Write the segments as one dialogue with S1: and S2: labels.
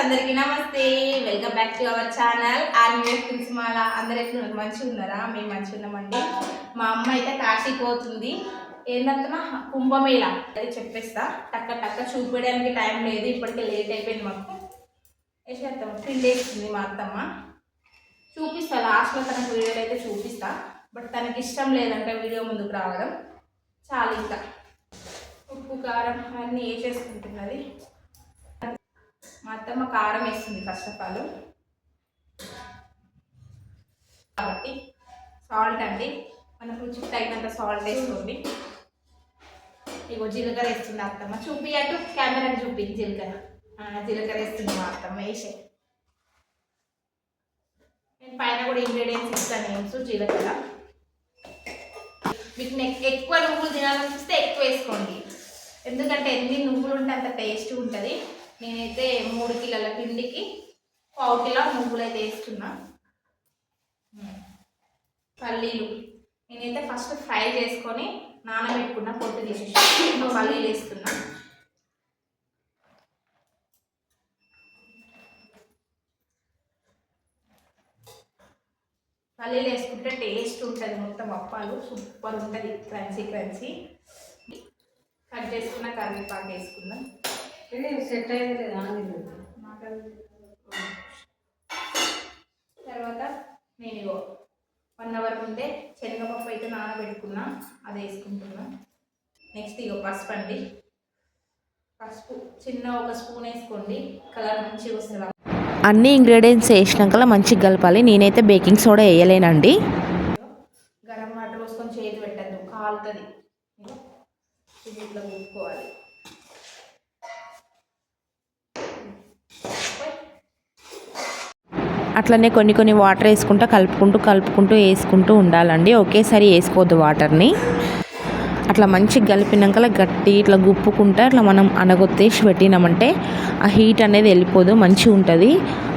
S1: అందరికీ నమస్తే, welcome back to our channel army Tulasimala. అందరు ఎట్లా మంచిగా ఉన్నారా? మేము మంచిగా ఉన్నామండి. మా అమ్మ అయితే కాశీకి పోతుంది. ఏంటంటే కుంభమేళ అది చెప్పేస్తా. టక్క చూపించడానికి టైం లేదు, ఇప్పటికే లేట్ అయిపోయింది. మాకు వేసేస్తాం 3 days ఉంది. మా అత్తమ్మ చూపిస్తా, లాస్ట్లో తనకు వీడియోలు అయితే చూపిస్తా. బట్ తనకి ఇష్టం లేదంటే వీడియో ముందుకు రావడం. చాలా ఇంకా ఉప్పు కారం అన్నీ వేసేసుకుంటున్నది. మా అత్తమ్మ కారం వేస్తుంది ఫస్ట్ ఆఫ్ ఆల్. కాబట్టి సాల్ట్ అండి, మన రుచికి తగినంత సాల్ట్ వేసుకోండి. ఇగో జీలకర్ర వేస్తుంది అత్తమ్మ. చూపి అటు కెమెరాకి చూపి. జీలకర్ర వేస్తుంది మా అత్తమ్మ. వేసే నేను పైన కూడా ఇంగ్రీడియంట్స్ ఇస్తాను. నేమ్స్ జీలకర్ర. మీకు ఎక్కువ నువ్వులు తినాలనిపిస్తే ఎక్కువ వేసుకోండి, ఎందుకంటే ఎన్ని నువ్వులు ఉంటే అంత టేస్ట్ ఉంటుంది. నేనైతే 3 కిలోల పిండికి 1/4 కిలో నువ్వులు అయితే వేస్తున్నా. పల్లీలు నేనైతే ఫస్ట్ ఫ్రై చేసుకొని నానబెట్టుకున్నా, పొట్టు తీసేసి పల్లీలు వేస్తున్నా. పల్లీలు వేసుకుంటే టేస్ట్ ఉంటుంది, మొత్తం అప్పాలు సూపర్ ఉంటుంది, క్రంచీ. కట్ చేసుకున్న కరివేపాకు వేసుకుందాం.
S2: సెట్ అయింది లేదా?
S1: తర్వాత నేను 1 hour ముందే శనగపప్పు అయితే నానబెట్టుకున్నా, అది వేసుకుంటున్నా. నెక్స్ట్ పసుపు అండి. పసుపు ఒక స్పూన్ వేసుకోండి, కలర్ మంచిగా వస్తుంది.
S3: అన్ని ఇంగ్రీడియంట్స్ వేసినాక మంచిగా కలపాలి. నేనైతే బేకింగ్ సోడా వేయలేనండి.
S1: గరం వాటర్ పోసుకొని చేతి పెట్టద్దు, కాలుతుంది. ఇట్లా ఊపుకోవాలి.
S3: అట్లనే కొన్ని వాటర్ వేసుకుంటూ కలుపుకుంటూ వేసుకుంటూ ఉండాలండి. ఒకేసారి వేసుకోవద్దు వాటర్ని. అట్లా మంచిగా కలిపినాక గట్టి ఇట్లా గుప్పుకుంటే అట్లా మనం అనగొత్తేసి పెట్టినామంటే ఆ హీట్ అనేది వెళ్ళిపోదు, మంచిగా ఉంటుంది.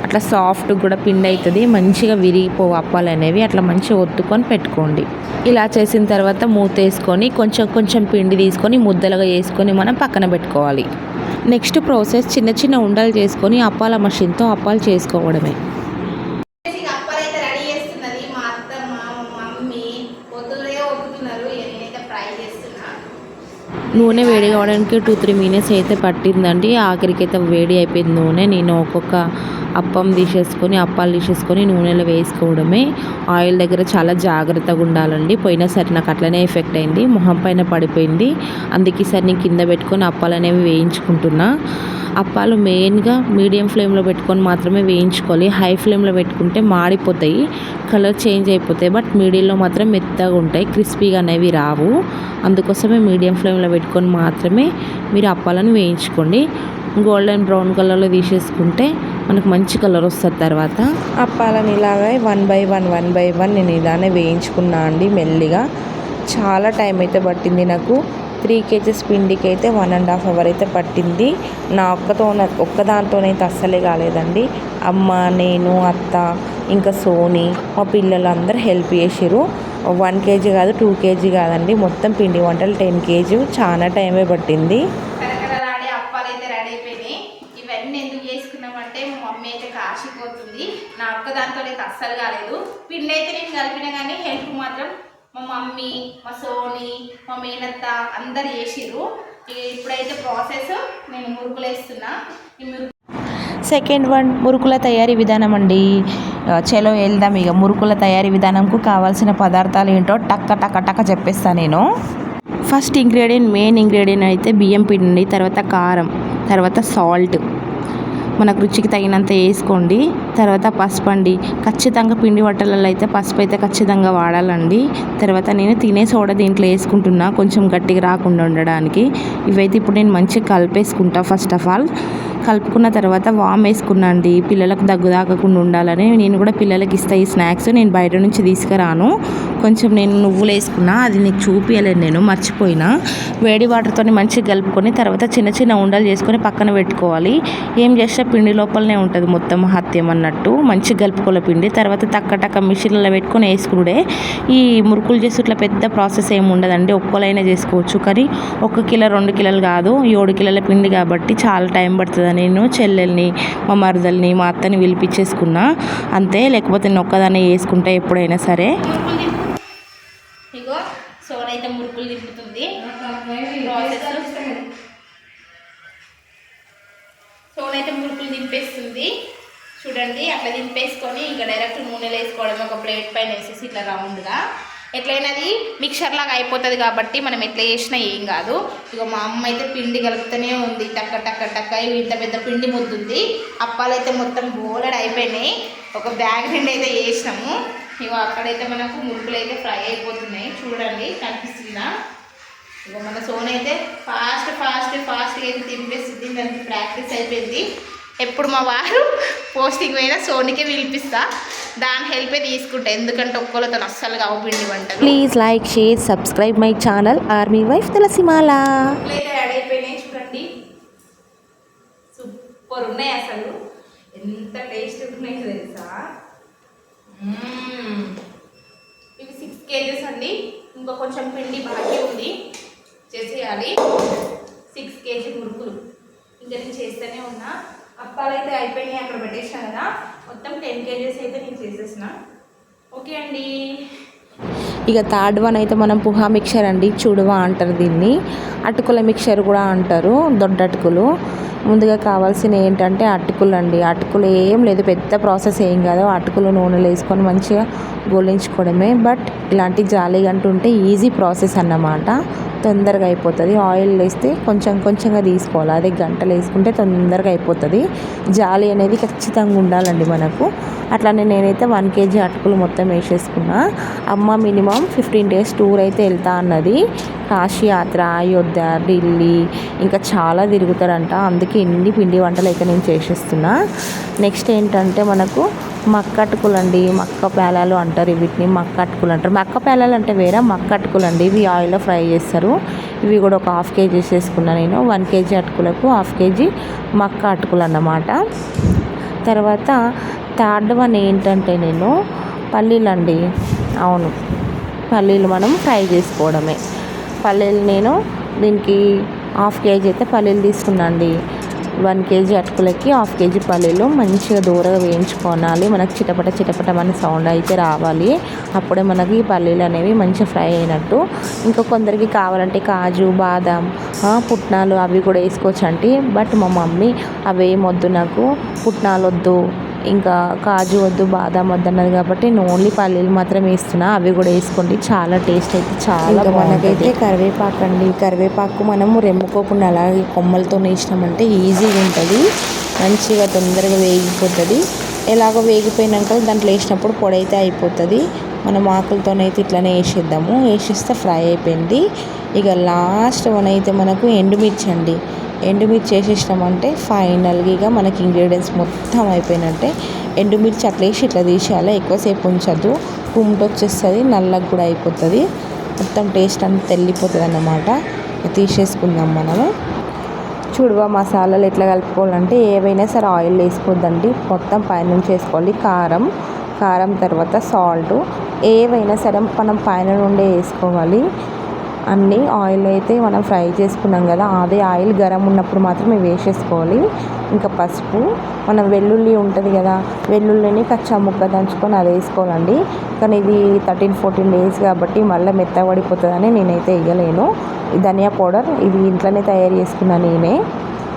S3: అట్లా సాఫ్ట్ కూడా పిండి అవుతుంది, మంచిగా విరిగిపోవు అప్పాలు అనేవి. అట్లా మంచిగా ఒత్తుకొని పెట్టుకోండి. ఇలా చేసిన తర్వాత మూత వేసుకొని కొంచెం పిండి తీసుకొని ముద్దలుగా వేసుకొని మనం పక్కన పెట్టుకోవాలి. నెక్స్ట్ ప్రాసెస్ చిన్న ఉండలు చేసుకొని అప్పాల మషిన్తో అప్పాలు చేసుకోవడమే. నూనె వేడి కావడానికి 2-3 minutes అయితే పట్టిందండి. ఆఖరికి అయితే వేడి అయిపోయింది నూనె. నేను ఒక్కొక్క అప్పాలు తీసేసుకొని నూనెలో వేసుకోవడమే. ఆయిల్ దగ్గర చాలా జాగ్రత్తగా ఉండాలండి. పోయినా సరే నాకు అట్లనే ఎఫెక్ట్ అయింది, మొహం పైన పడిపోయింది. అందుకే సరే నేను కింద పెట్టుకొని అప్పాలు అనేవి వేయించుకుంటున్నా. అప్పాలు మెయిన్గా మీడియం ఫ్లేమ్లో పెట్టుకొని మాత్రమే వేయించుకోవాలి. హై ఫ్లేమ్లో పెట్టుకుంటే మాడిపోతాయి, కలర్ చేంజ్ అయిపోతాయి. బట్ మీడియంలో మాత్రం మెత్తగా ఉంటాయి, క్రిస్పీగా అనేవి రావు. అందుకోసమే మీడియం ఫ్లేమ్లో పెట్టుకొని మాత్రమే మీరు అప్పాలను వేయించుకోండి. గోల్డెన్ బ్రౌన్ కలర్లో తీసేసుకుంటే మనకు మంచి కలర్ వస్తుంది. తర్వాత అప్పాలను ఇలాగే 1 by 1 నేను ఇలానే వేయించుకున్నా అండి మెల్లిగా. చాలా టైం అయితే పట్టింది నాకు. 3 kgs పిండికి అయితే 1.5 hour అయితే పట్టింది. నా ఒక్కదాంతోనైతే అస్సలే కాలేదండి. అమ్మ, నేను, అత్త, ఇంకా సోని, మా పిల్లలు అందరూ హెల్ప్ చేసారు. 1 kg కాదు, 2 kg కాదండి, మొత్తం పిండి వంటలు 10 kg. చాలా టైమే పట్టింది.
S1: అప్పాలు అయితే రెడీ అయిపోయినాయి. ఇవన్నీ ఎందుకు చేసుకున్నామంటే మా మమ్మీ అయితే కాశీపోతుంది. నా ఒక్కదాంతో అయితే అస్సలు కాలేదు. పిండి అయితే నేను కలిపినా కానీ హెల్ప్ మాత్రం మా మమ్మీ, మా సోని, మా మేనత్త అందరు చేసిర్రు. ఇప్పుడైతే ప్రాసెస్ నేను మురుకులు వేస్తున్నా.
S3: సెకండ్ వన్ మురుకుల తయారీ విధానం అండి. చలో వెళ్దాం. ఇక మురుకుల తయారీ విధానంకు కావాల్సిన పదార్థాలు ఏంటో టక్క చెప్పేస్తాను నేను. ఫస్ట్ మెయిన్ ఇంగ్రీడియంట్ అయితే బియ్యం పిండి, తర్వాత కారం, తర్వాత సాల్ట్, మనకు రుచికి తగినంత వేసుకోండి. తర్వాత పసుపు అండి, ఖచ్చితంగా పిండి వంటలలో అయితే పసుపు అయితే ఖచ్చితంగా వాడాలండి. తర్వాత నేను తినే సోడా దీంట్లో వేసుకుంటున్నా, కొంచెం గట్టిగా రాకుండా ఉండడానికి. ఇవైతే ఇప్పుడు నేను మంచిగా కలిపేసుకుంటా. ఫస్ట్ ఆఫ్ ఆల్ కలుపుకున్న తర్వాత వామ్ వేసుకున్నా అండి, పిల్లలకు దగ్గు తాగకుండా ఉండాలని. నేను కూడా పిల్లలకి ఇస్తా ఈ స్నాక్స్, నేను బయట నుంచి తీసుకురాను. కొంచెం నేను నువ్వులు వేసుకున్నా, అది నీకు చూపించలేదు, నేను మర్చిపోయినా. వేడి వాటర్తో మంచిగా కలుపుకొని తర్వాత చిన్న ఉండలు చేసుకొని పక్కన పెట్టుకోవాలి. ఏం చేస్తే పిండి లోపలనే ఉంటుంది మొత్తం హత్యం అన్నట్టు. మంచిగా కలుపుకోవాలి పిండి. తర్వాత టక్క మిషన్లో పెట్టుకొని వేసుకునే. ఈ మురుకులు చేసి ఇట్లా పెద్ద ప్రాసెస్ ఏమి ఉండదండి, ఒక్కలైనా చేసుకోవచ్చు. కానీ 1 కిలో 2 కిలోలు కాదు, 7 కిలోల పిండి కాబట్టి చాలా టైం పడుతుంది కదా నేను చెల్లెల్ని, మా మరదల్ని, మా అత్తని పిలిపించేసుకున్నా అంతే. లేకపోతే నేను ఒక్కదాన్ని వేసుకుంటా ఎప్పుడైనా సరే.
S1: ఇగో సోన్ అయితే మురుకులు దింపుతుంది. సోన్ అయితే మురుకులు దింపేస్తుంది చూడండి. అట్లా దింపేసుకొని ఇంకా డైరెక్ట్ నూనెలో వేసుకోవడం, ఒక ప్లేట్ పైన వేసేసి ఇట్లా రౌండ్గా. ఎట్లయినా అది మిక్చర్ లాగా అయిపోతుంది కాబట్టి మనం ఎట్లా చేసినా ఏం కాదు. ఇక మా అమ్మ అయితే పిండి కలుపుతూనే ఉంది, టక్క టక్క టక్క. ఇంత పెద్ద పిండి ముద్దుంది. అప్పాలు అయితే మొత్తం బోలెడ్ అయిపోయినాయి. ఒక బ్యాగ్ నిండి అయితే వేసినాము. ఇక అక్కడైతే మనకు మురుకులు అయితే ఫ్రై అయిపోతున్నాయి చూడండి, కనిపిస్తుందా. ఇక మన సోన్ అయితే ఫాస్ట్గా అయితే తింపేస్తుంది. దానికి ప్రాక్టీస్ అయిపోయింది. ఎప్పుడు మా వారు పోస్టింగ్ పోయినా సోనికే పిలిపిస్తా, దాని హెల్పే తీసుకుంటా. ఎందుకంటే ఒక్కలతో అస్సలు కావు పిండి వంటలు.
S3: Please like, share, subscribe my channel army wife Tulasimala.
S1: అయితే రెడీ అయిపోయినాయి చూడండి, సూపర్ ఉన్నాయి. అసలు ఎంత టేస్ట్ ఉన్నాయి తెలుసా. ఇవి 6 kgs అండి. ఇంకా కొంచెం పిండి బాకీ ఉంది, చేసేయాలి. 6 kg మురుకులు ఇంకా నేను చేస్తూనే ఉన్నా. అప్పాలు అయితే అయిపోయినాయి, అక్కడ పెట్టేసిన కదా. మొత్తం 10 kgs అయితే నేను చేసేసిన. ఓకే అండి.
S3: ఇక థర్డ్ వన్ అయితే మనం పుహా మిక్చర్ అండి, చూడువా అంటారు దీన్ని. అటుకుల మిక్చర్ కూడా అంటారు, దొడ్డ అటుకులు. ముందుగా కావాల్సిన ఏంటంటే అటుకులు అండి. అటుకులు ఏం లేదు, పెద్ద ప్రాసెస్ ఏం కాదు. అటుకులు నూనెలో వేసుకొని మంచిగా గోలించుకోవడమే. బట్ ఇలాంటి జాలి గంట ఉంటే ఈజీ ప్రాసెస్ అన్నమాట, తొందరగా అయిపోతుంది. ఆయిల్ వేస్తే కొంచెంగా తీసుకోవాలి, అదే గంటలు వేసుకుంటే తొందరగా అయిపోతుంది. జాలి అనేది ఖచ్చితంగా ఉండాలండి మనకు. అట్లానే నేనైతే 1 kg అటుకులు మొత్తం వేసేసుకున్నా. అమ్మ మినిమం 15 days టూర్ అయితే వెళ్తా అన్నది. కాశీ యాత్ర, అయోధ్య, ఢిల్లీ ఇంకా చాలా తిరుగుతారంట. అందుకే ఇన్ని పిండి వంటలు అయితే నేను చేసేస్తున్నా. నెక్స్ట్ ఏంటంటే మనకు మక్క అటుకులు అండి, మక్క పేలాలు అంటారు వీటిని. మక్క అటుకులు అంటారు. మక్క పేలాలు అంటే వేరే, మక్క అటుకులు అండి. ఇవి ఆయిల్లో ఫ్రై చేస్తారు. ఇవి కూడా ఒక 1/2 kg వేసేసుకున్నాను నేను. 1 kg అటుకులకు 1/2 kg మక్క అటుకులు అన్నమాట. తర్వాత థర్డ్ వన్ ఏంటంటే నేను పల్లీలు అండి. అవును, పల్లీలు మనం ఫ్రై చేసుకోవడమే. పల్లీలు నేను దీనికి 1/2 kg అయితే పల్లీలు తీసుకున్నాను అండి. 1 kg అటుకులకి 1/2 kg పల్లీలు మంచిగా దూరగా వేయించుకోవాలి. మనకు చిటపట మన సౌండ్ అయితే రావాలి. అప్పుడే మనకి ఈ పల్లీలు అనేవి మంచిగా ఫ్రై అయినట్టు. ఇంకా కొందరికి కావాలంటే కాజు, బాదం, పుట్నాలు అవి కూడా వేసుకోవచ్చు అండి. బట్ మా మమ్మీ అవి ఏమొద్దు, నాకు పుట్నాలు వద్దు, ఇంకా కాజు వద్దు, బాదం వద్దు అన్నది కాబట్టి నేను ఓన్లీ పల్లీలు మాత్రం వేస్తున్నా. అవి కూడా వేసుకోండి, చాలా టేస్ట్ అయితే చాలా మనకైతే. కరివేపాకు అండి, కరివేపాకు మనము రెమ్ముకోకుండా అలాగే కొమ్మలతో వేసినామంటే ఈజీగా ఉంటుంది, మంచిగా తొందరగా వేగిపోతుంది. ఎలాగో వేగిపోయినాక దాంట్లో వేసినప్పుడు పొడి అయితే అయిపోతుంది. మనం ఆకులతోనైతే ఇట్లనే వేసేద్దాము. వేసేస్తే ఫ్రై అయిపోయింది. ఇక లాస్ట్ వన్ అయితే మనకు ఎండుమిర్చి అండి. ఎండుమిర్చి వేసేసినామంటే ఫైనల్గా ఇక మనకి ఇంగ్రీడియంట్స్ మొత్తం అయిపోయినట్టే. ఎండుమిర్చి అట్లా వేసి ఇట్లా తీసేయాలి, ఎక్కువసేపు ఉంచద్దు, కుమ్మిటి వచ్చేస్తుంది, నల్లగా కూడా అయిపోతుంది. మొత్తం టేస్ట్ అంతా తెల్లిపోతుంది అన్నమాట. తీసేసుకుందాం మనము. చూడువా మసాలాలు ఎట్లా కలుపుకోవాలంటే ఏవైనా సరే ఆయిల్ వేసుకోవద్దండి, మొత్తం పైనుంచి వేసుకోవాలి. కారం తర్వాత సాల్ట్, ఏవైనా సరే మనం పైన నుండే వేసుకోవాలి. అన్నీ ఆయిల్ అయితే మనం ఫ్రై చేసుకున్నాం కదా, అదే ఆయిల్ గరం ఉన్నప్పుడు మాత్రమే వేసేసుకోవాలి. ఇంకా పసుపు, మనం వెల్లుల్లి ఉంటుంది కదా, వెల్లుల్లిని కచ్చా ముక్క దంచుకొని అది వేసుకోవాలండి. కానీ ఇది 13-14 days కాబట్టి మళ్ళీ మెత్తగా పడిపోతుందని నేనైతే వేయలేను. ధనియా పౌడర్ ఇది ఇంట్లోనే తయారు చేసుకున్నాను నేనే,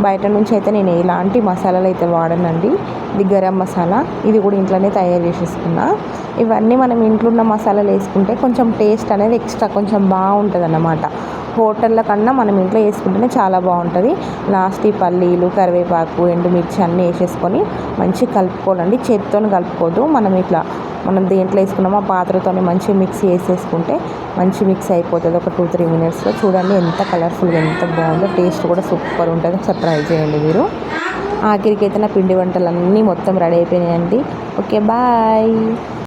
S3: బయట నుంచి అయితే నేను ఎలాంటి మసాలాలు అయితే వాడనండి. ఇది గరం మసాలా, ఇది కూడా ఇంట్లోనే తయారు చేసేసుకున్నా. ఇవన్నీ మనం ఇంట్లో ఉన్న మసాలాలు వేసుకుంటే కొంచెం టేస్ట్ అనేది ఎక్స్ట్రా కొంచెం బాగుంటుంది అన్నమాట. హోటళ్ళ కన్నా మనం ఇంట్లో వేసుకుంటేనే చాలా బాగుంటుంది. లాస్ట్ ఈ పల్లీలు, కరివేపాకు, ఎండుమిర్చి అన్నీ వేసేసుకొని మంచిగా కలుపుకోవాలండి. చేతితో కలుపుకోవద్దు, మనం దేంట్లో వేసుకున్నామో ఆ పాత్రతో మంచిగా మిక్స్ చేసేసుకుంటే మంచి మిక్స్ అయిపోతుంది ఒక 2-3 minutesలో. చూడండి ఎంత కలర్ఫుల్గా ఎంత బాగుందో, టేస్ట్ కూడా సూపర్ ఉంటుంది. ఒకసారి ట్రై చేయండి మీరు. ఆఖరికి అయితే నా పిండి వంటలు అన్నీ మొత్తం రెడీ అయిపోయినాయండి. Okay, bye.